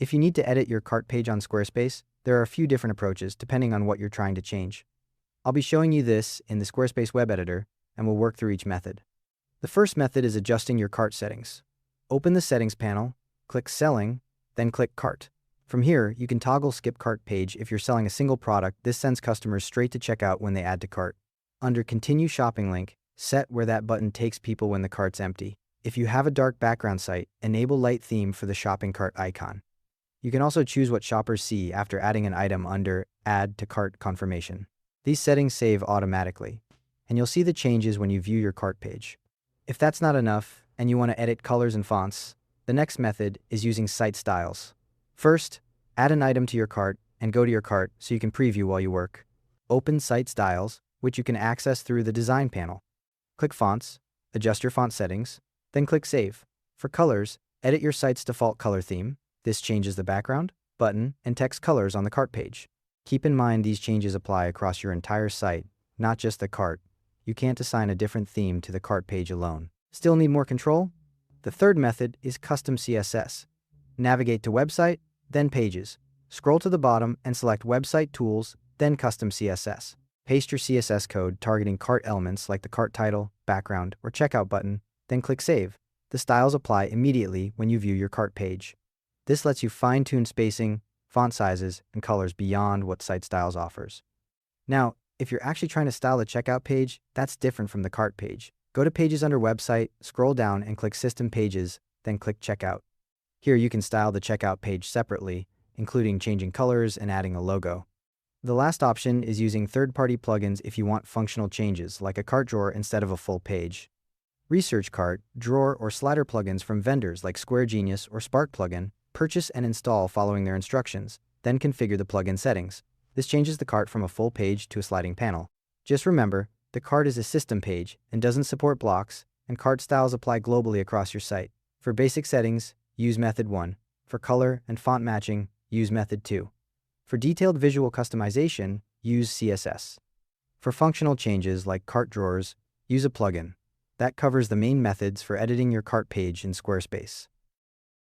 If you need to edit your cart page on Squarespace, there are a few different approaches depending on what you're trying to change. I'll be showing you this in the Squarespace web editor, and we'll work through each method. The first method is adjusting your cart settings. Open the settings panel, click Selling, then click Cart. From here, you can toggle Skip Cart Page if you're selling a single product. This sends customers straight to checkout when they add to cart. Under Continue Shopping Link, set where that button takes people when the cart's empty. If you have a dark background site, enable light theme for the shopping cart icon. You can also choose what shoppers see after adding an item under Add to Cart Confirmation. These settings save automatically, and you'll see the changes when you view your cart page. If that's not enough, and you want to edit colors and fonts, the next method is using site styles. First, add an item to your cart and go to your cart so you can preview while you work. Open Site Styles, which you can access through the Design panel. Click Fonts, adjust your font settings, then click Save. For colors, edit your site's default color theme. This changes the background, button, and text colors on the cart page. Keep in mind these changes apply across your entire site, not just the cart. You can't assign a different theme to the cart page alone. Still need more control? The third method is Custom CSS. Navigate to Website, then Pages. Scroll to the bottom and select Website Tools, then Custom CSS. Paste your CSS code targeting cart elements like the cart title, background, or checkout button, then click Save. The styles apply immediately when you view your cart page. This lets you fine-tune spacing, font sizes, and colors beyond what Site Styles offers. Now, if you're actually trying to style the checkout page, that's different from the cart page. Go to Pages under Website, scroll down and click System Pages, then click Checkout. Here you can style the checkout page separately, including changing colors and adding a logo. The last option is using third-party plugins if you want functional changes, like a cart drawer instead of a full page. Research cart, drawer, or slider plugins from vendors like Square Genius or Spark Plugin. Purchase and install following their instructions, then configure the plugin settings. This changes the cart from a full page to a sliding panel. Just remember, the cart is a system page and doesn't support blocks, and cart styles apply globally across your site. For basic settings, use Method 1. For color and font matching, use Method 2. For detailed visual customization, use CSS. For functional changes like cart drawers, use a plugin. That covers the main methods for editing your cart page in Squarespace.